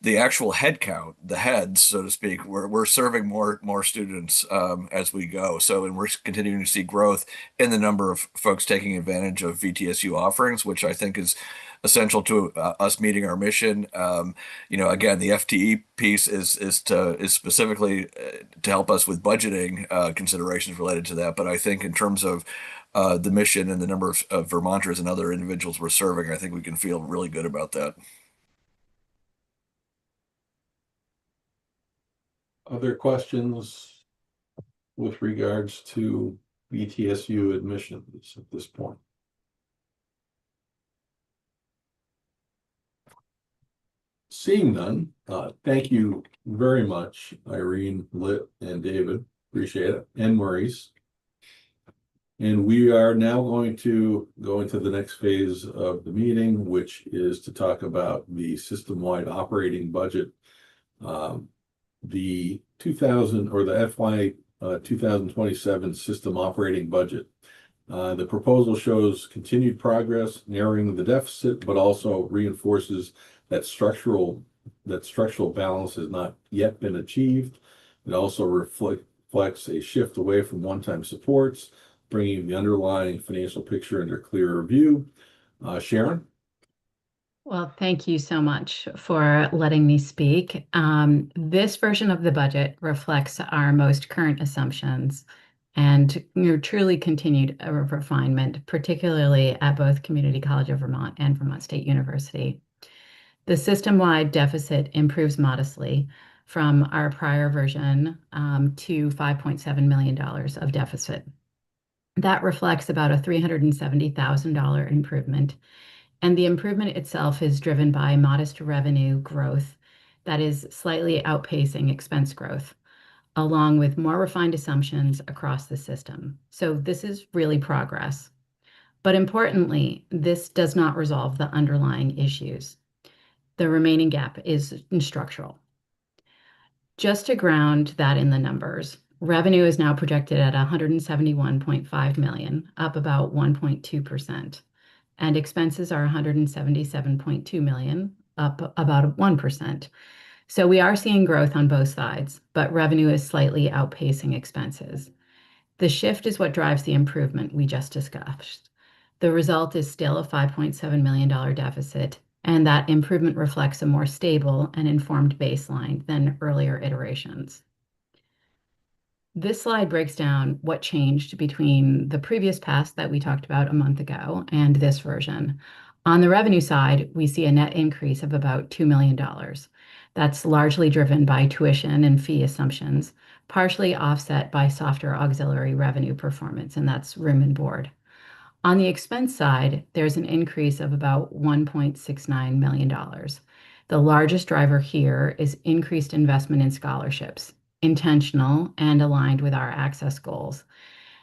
the actual head count, the heads, so to speak, we're serving more students as we go. So, and we're continuing to see growth in the number of folks taking advantage of VTSU offerings, which I think is essential to us meeting our mission. Again, the FTE piece is specifically to help us with budgeting considerations related to that. But I think in terms of the mission and the number of Vermonters and other individuals we're serving, I think we can feel really good about that. Other questions with regards to BTSU admissions at this point? Seeing none, thank you very much, Irene, Lit, and David. Appreciate it, and Maurice. And we are now going to go into the next phase of the meeting, which is to talk about the system-wide operating budget. The 2000 or the FY 2027 system operating budget. The proposal shows continued progress, narrowing the deficit, but also reinforces that structural balance has not yet been achieved. It also reflects a shift away from one-time supports, bringing the underlying financial picture under clearer view. Sharon? Well, thank you so much for letting me speak. This version of the budget reflects our most current assumptions and truly continued refinement, particularly at both Community College of Vermont and Vermont State University. The system-wide deficit improves modestly from our prior version to $5.7 million of deficit. That reflects about a $370,000 improvement. And the improvement itself is driven by modest revenue growth that is slightly outpacing expense growth, along with more refined assumptions across the system. So this is really progress. But importantly, this does not resolve the underlying issues. The remaining gap is structural. Just to ground that in the numbers, revenue is now projected at $171.5 million, up about 1.2%. And expenses are $177.2 million, up about 1%. So we are seeing growth on both sides, but revenue is slightly outpacing expenses. The shift is what drives the improvement we just discussed. The result is still a $5.7 million deficit, and that improvement reflects a more stable and informed baseline than earlier iterations. This slide breaks down what changed between the previous pass that we talked about a month ago and this version. On the revenue side, we see a net increase of about $2 million. That's largely driven by tuition and fee assumptions, partially offset by softer auxiliary revenue performance, and that's room and board. On the expense side, there's an increase of about $1.69 million. The largest driver here is increased investment in scholarships, intentional and aligned with our access goals.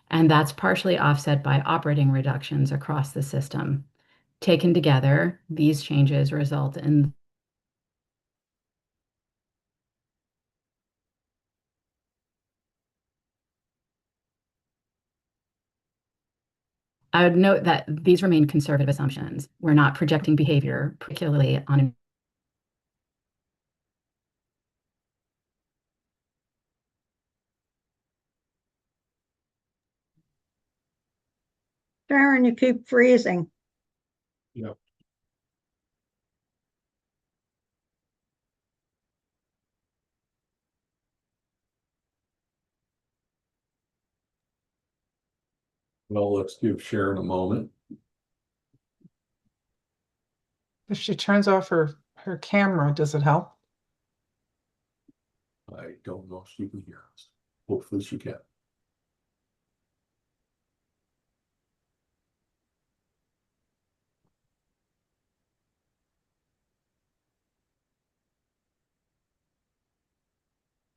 And that's partially offset by operating reductions across the system. Taken together, these changes result in I would note that these remain conservative assumptions. We're not projecting behavior, particularly on Sharon, you keep freezing. Yep. Well, let's give Sharon a moment. If she turns off her camera, does it help? I don't know if she can hear us. Hopefully she can.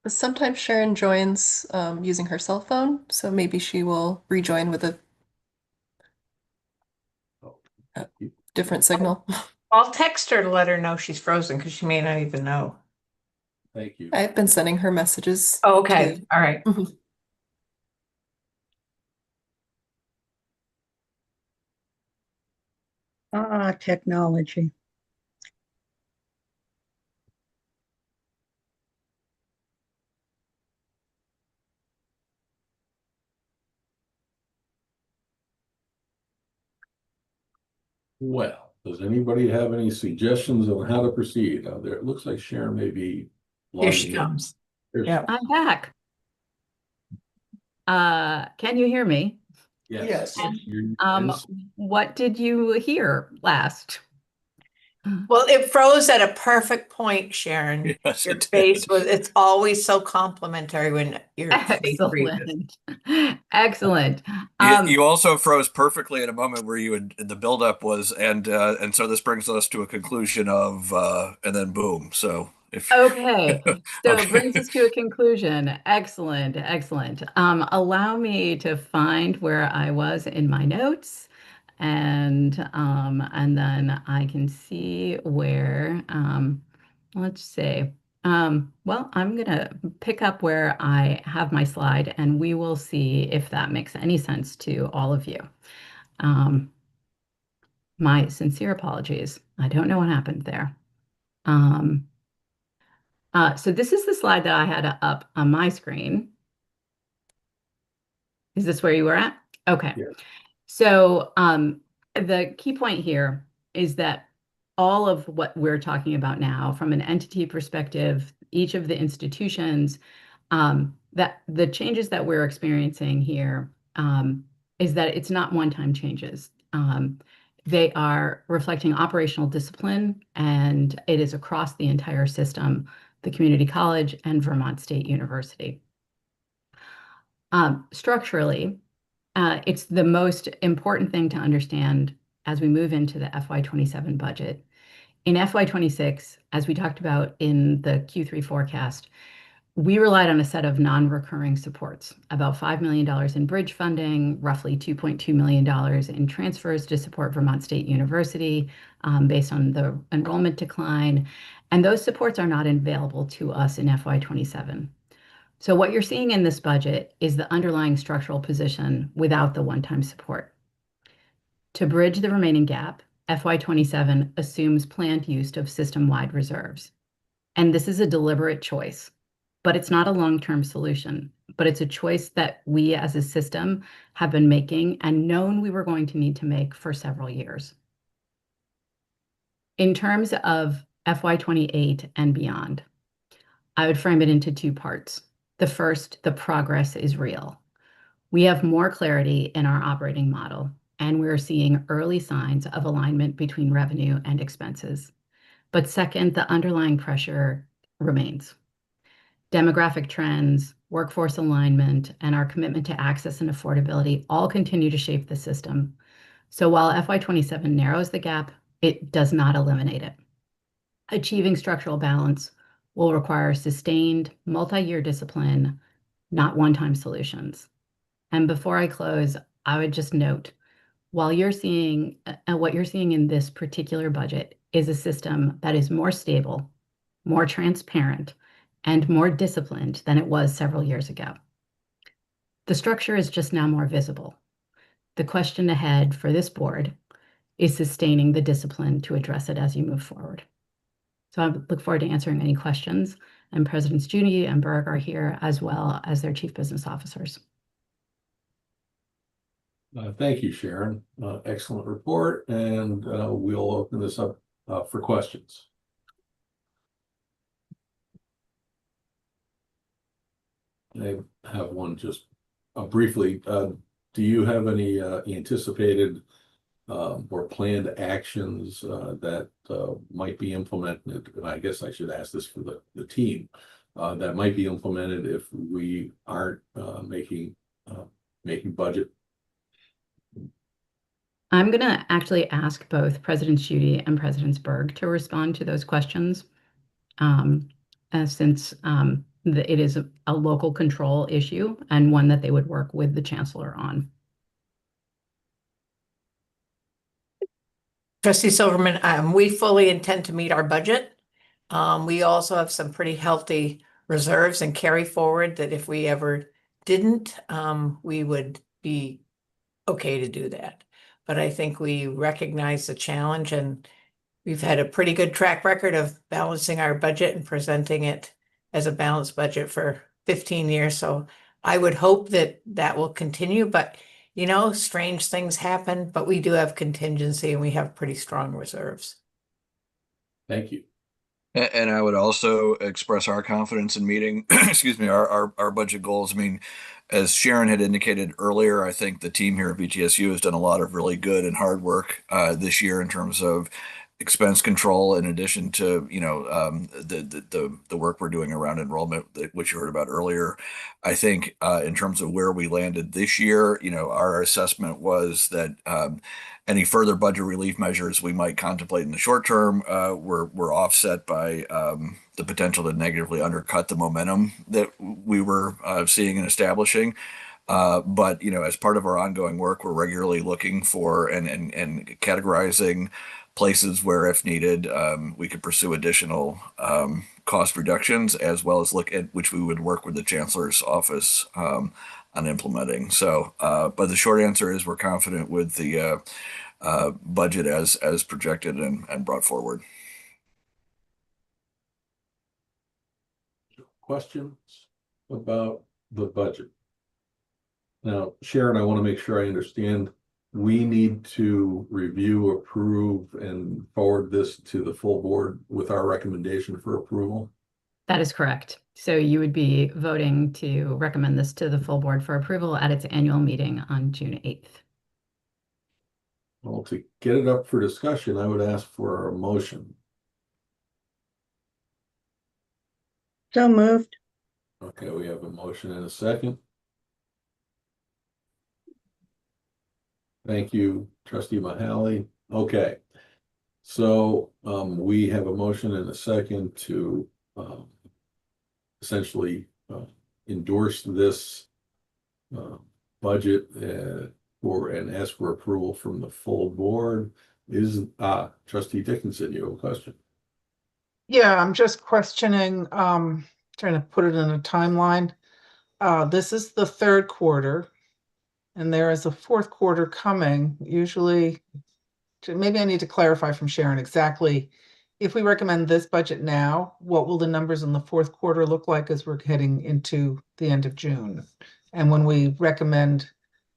Sometimes Sharon joins using her cell phone, so maybe she will rejoin with a Oh, different signal. I'll text her to let her know she's frozen because she may not even know. thank you. I've been sending her messages. Oh, okay. too. All right. Mhm. Ah, technology. Well, does anybody have any suggestions on how to proceed? There, it looks like Sharon may be Here she logging in. comes. Here she- Yep. I'm back. Can you hear me? Yes. Yes. You're- What did you hear last? Well, it froze at a perfect point, Sharon. Yes, Your it face did. was, it's always so complimentary when your face freezes. Excellent. Excellent. You also froze perfectly at a moment where you had the buildup was, and so this brings us to a conclusion of, and then boom. So if Okay, so it okay, brings us to a conclusion. Excellent, excellent. Allow me to find where I was in my notes, and then I can see where, let's see. Well, I'm gonna pick up where I have my slide, and we will see if that makes any sense to all of you. Um, my sincere apologies. I don't know what happened there. Um, so this is the slide that I had up on my screen. Is this where you were at? Okay. Yeah. So the key point here is that all of what we're talking about now, from an entity perspective, each of the institutions, that the changes that we're experiencing here is that it's not one-time changes. They are reflecting operational discipline, and it is across the entire system, the community college and Vermont State University. Structurally, it's the most important thing to understand as we move into the FY27 budget. In FY26, as we talked about in the Q3 forecast, we relied on a set of non-recurring supports, about $5 million in bridge funding, roughly $2.2 million in transfers to support Vermont State University based on the enrollment decline. And those supports are not available to us in FY27. So what you're seeing in this budget is the underlying structural position without the one-time support. To bridge the remaining gap, FY27 assumes planned use of system-wide reserves. And this is a deliberate choice, but it's not a long-term solution, but it's a choice that we as a system have been making and known we were going to need to make for several years. In terms of FY28 and beyond, I would frame it into two parts. The first, the progress is real. We have more clarity in our operating model, and we're seeing early signs of alignment between revenue and expenses. But second, the underlying pressure remains. Demographic trends, workforce alignment, and our commitment to access and affordability all continue to shape the system. So while FY27 narrows the gap, it does not eliminate it. Achieving structural balance will require sustained multi-year discipline, not one-time solutions. And before I close, I would just note, while you're seeing what you're seeing in this particular budget is a system that is more stable, more transparent, and more disciplined than it was several years ago. The structure is just now more visible. The question ahead for this board is sustaining the discipline to address it as you move forward. So I look forward to answering any questions, and Presidents Judy and Berg are here as well as their chief business officers. Thank you, Sharon. Excellent report, and we'll open this up for questions. I have one just briefly. Do you have any anticipated or planned actions that might be implemented? And I guess I should ask this for the team that might be implemented if we aren't making budget. I'm going to actually ask both President Judy and President Berg to respond to those questions, since it is a local control issue and one that they would work with the chancellor on. Trustee Silverman, we fully intend to meet our budget. We also have some pretty healthy reserves and carry forward that if we ever didn't, we would be okay to do that. But I think we recognize the challenge, and we've had a pretty good track record of balancing our budget and presenting it as a balanced budget for 15 years. So I would hope that that will continue, but you know, strange things happen, but we do have contingency and we have pretty strong reserves. Thank you. And I would also express our confidence in meeting, excuse me, our budget goals. I mean, as Sharon had indicated earlier, I think the team here at VTSU has done a lot of really good and hard work this year in terms of expense control in addition to, the work we're doing around enrollment, which you heard about earlier. I think in terms of where we landed this year, our assessment was that any further budget relief measures we might contemplate in the short term were offset by the potential to negatively undercut the momentum that we were seeing and establishing. But as part of our ongoing work, we're regularly looking for and categorizing places where, if needed, we could pursue additional cost reductions, as well as look at which we would work with the chancellor's office on implementing. So, but the short answer is we're confident with the budget as projected and brought forward. Questions about the budget? Now, Sharon, I want to make sure I understand. We need to review, approve, and forward this to the full board with our recommendation for approval. That is correct. So you would be voting to recommend this to the full board for approval at its annual meeting on June 8th. Well, to get it up for discussion, I would ask for a motion. So moved. Okay, we have a motion and a second. Thank you, Trustee Mahali. Okay. So we have a motion and a second to essentially endorse this budget for and ask for approval from the full board. Trustee Dickinson, you have a question? Yeah, I'm just questioning, trying to put it in a timeline. This is the third quarter, and there is a fourth quarter coming. Usually, maybe I need to clarify from Sharon exactly. If we recommend this budget now, what will the numbers in the fourth quarter look like as we're heading into the end of June? And when we recommend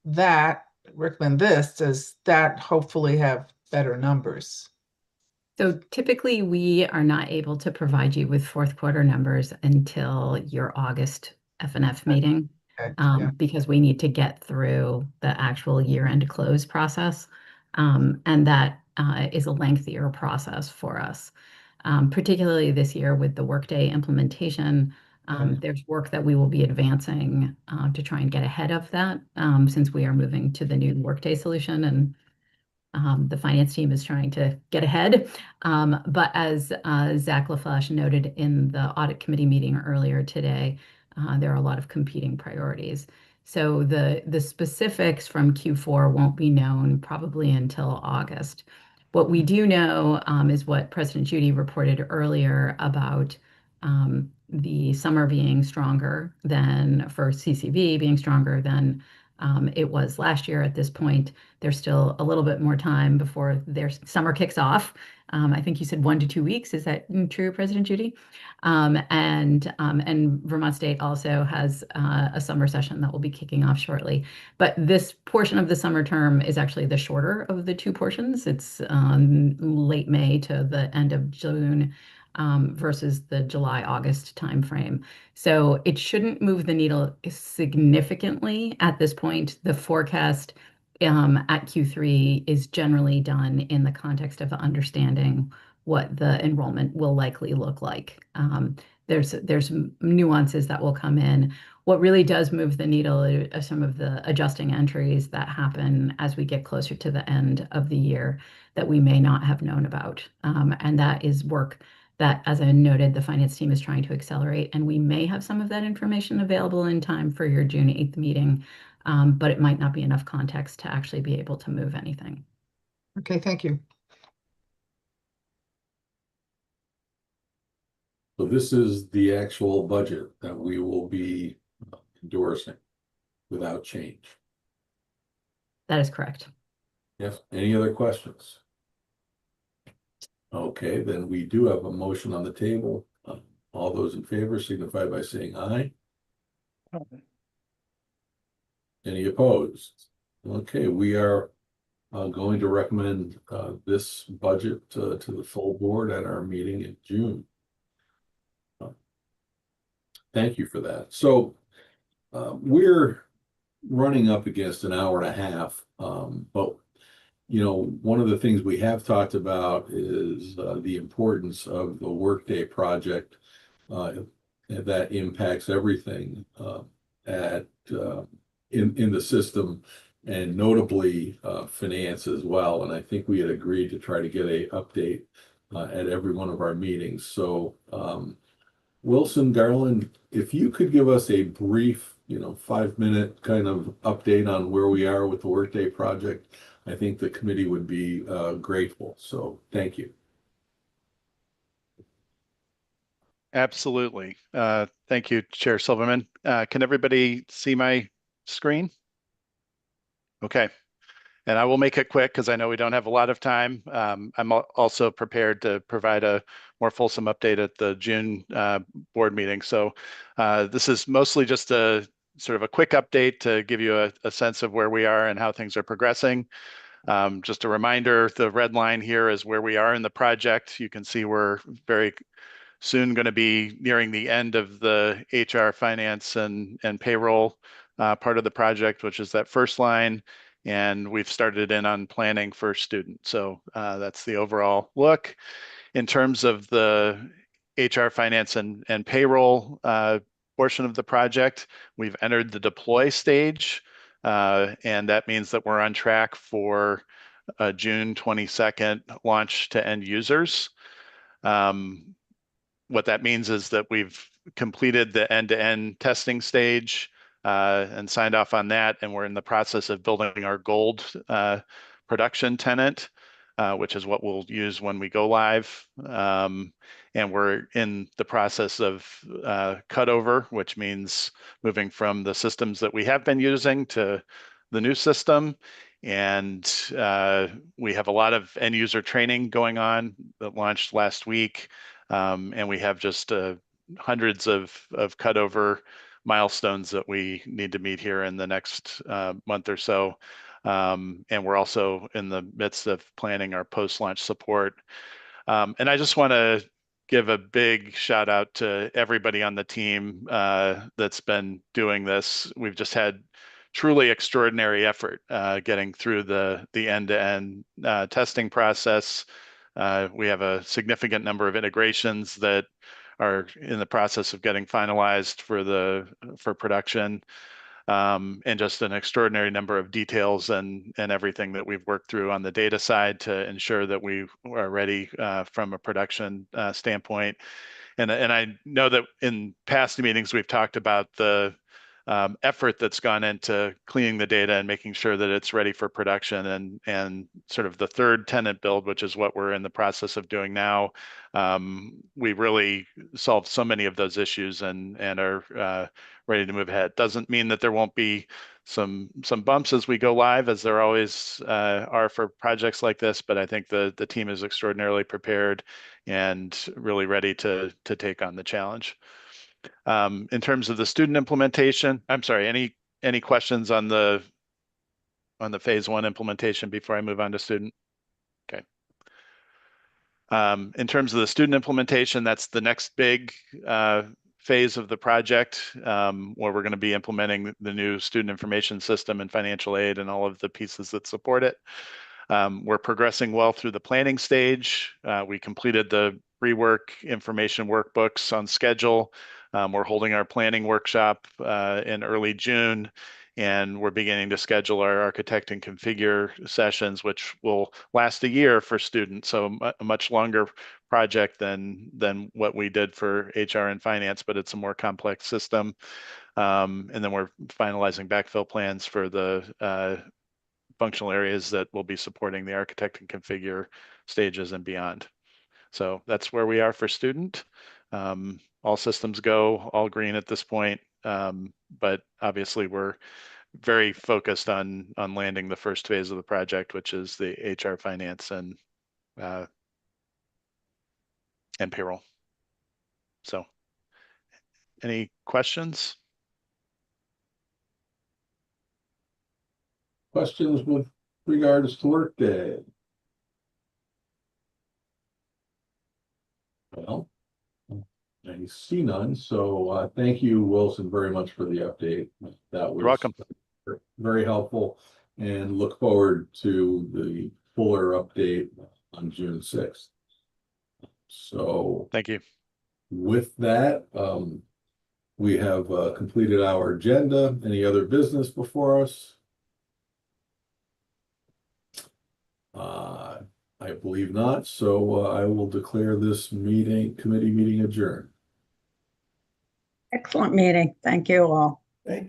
this, does that hopefully have better numbers? So typically we are not able to provide you with fourth quarter numbers until your August FNF meeting, Okay, yeah. because we need to get through the actual year-end close process. And that is a lengthier process for us, particularly this year with the Workday implementation. There's work that we will be advancing to try and get ahead of that, since we are moving to the new Workday solution, and the finance team is trying to get ahead. But as Zach LaFlash noted in the audit committee meeting earlier today, there are a lot of competing priorities. So the specifics from Q4 won't be known probably until August. What we do know is what President Judy reported earlier about the summer being stronger than, for CCV being stronger than it was last year at this point. There's still a little bit more time before their summer kicks off. I think you said 1 to 2 weeks. Is that true, President Judy? And Vermont State also has a summer session that will be kicking off shortly. But this portion of the summer term is actually the shorter of the two portions. It's late May to the end of June versus the July-August timeframe. So it shouldn't move the needle significantly at this point. The forecast at Q3 is generally done in the context of understanding what the enrollment will likely look like. There's nuances that will come in. What really does move the needle are some of the adjusting entries that happen as we get closer to the end of the year that we may not have known about. And that is work that, as I noted, the finance team is trying to accelerate, and we may have some of that information available in time for your June 8th meeting, but it might not be enough context to actually be able to move anything. Okay, thank you. So this is the actual budget that we will be endorsing without change. That is correct. Yes, any other questions? Okay, then we do have a motion on the table. All those in favor signify by saying aye. Any opposed? Okay, we are going to recommend this budget to the full board at our meeting in June. Thank you for that. So we're running up against an hour and a half, but you know, one of the things we have talked about is the importance of the Workday project that impacts everything at in the system, and notably finance as well. And I think we had agreed to try to get a update at every one of our meetings. So Wilson, Garland, if you could give us a brief, 5-minute kind of update on where we are with the Workday project, I think the committee would be grateful. So thank you. Absolutely. Thank you, Chair Silverman. Can everybody see my screen? Okay. And I will make it quick because I know we don't have a lot of time. I'm also prepared to provide a more fulsome update at the June board meeting. So this is mostly just a sort of a quick update to give you a sense of where we are and how things are progressing. Just a reminder, the red line here is where we are in the project. You can see we're very soon going to be nearing the end of the HR, finance, and payroll part of the project, which is that first line. And we've started in on planning for students. So that's the overall look. In terms of the HR, finance, and payroll portion of the project, we've entered the deploy stage. And that means that we're on track for a June 22nd launch to end users. What that means is that we've completed the end-to-end testing stage and signed off on that, and we're in the process of building our gold production tenant, which is what we'll use when we go live. And we're in the process of cutover, which means moving from the systems that we have been using to the new system. And we have a lot of end user training going on that launched last week. And we have just hundreds of cutover milestones that we need to meet here in the next month or so. And we're also in the midst of planning our post-launch support. And I just want to give a big shout out to everybody on the team that's been doing this. We've just had truly extraordinary effort getting through the end-to-end testing process. We have a significant number of integrations that are in the process of getting finalized for production, and just an extraordinary number of details and everything that we've worked through on the data side to ensure that we are ready from a production standpoint. And I know that in past meetings we've talked about the effort that's gone into cleaning the data and making sure that it's ready for production, and sort of the third tenant build, which is what we're in the process of doing now. We really solved so many of those issues and are ready to move ahead. Doesn't mean that there won't be some bumps as we go live, as there always are for projects like this, but I think the team is extraordinarily prepared and really ready to take on the challenge. In terms of the student implementation, I'm sorry, any questions on the phase 1 implementation before I move on to student? Okay. In terms of the student implementation, that's the next big phase of the project, where we're going to be implementing the new student information system and financial aid and all of the pieces that support it. We're progressing well through the planning stage. We completed the rework information workbooks on schedule. We're holding our planning workshop in early June, and we're beginning to schedule our architect and configure sessions, which will last a year for students. So a much longer project than what we did for HR and finance, but it's a more complex system. And then we're finalizing backfill plans for the functional areas that will be supporting the architect and configure stages and beyond. So that's where we are for student. All systems go, all green at this point. But obviously we're very focused on landing the first phase of the project, which is the HR, finance, and payroll. So any questions? Questions with regards to Workday? Well, I see none. So thank you, Wilson, very much for the update. That was You're welcome. very helpful. and look forward to the fuller update on June 6th. So Thank you. with that, we have completed our agenda. Any other business before us? I believe not. So I will declare this committee meeting adjourned. Excellent meeting. Thank you all. Thank you.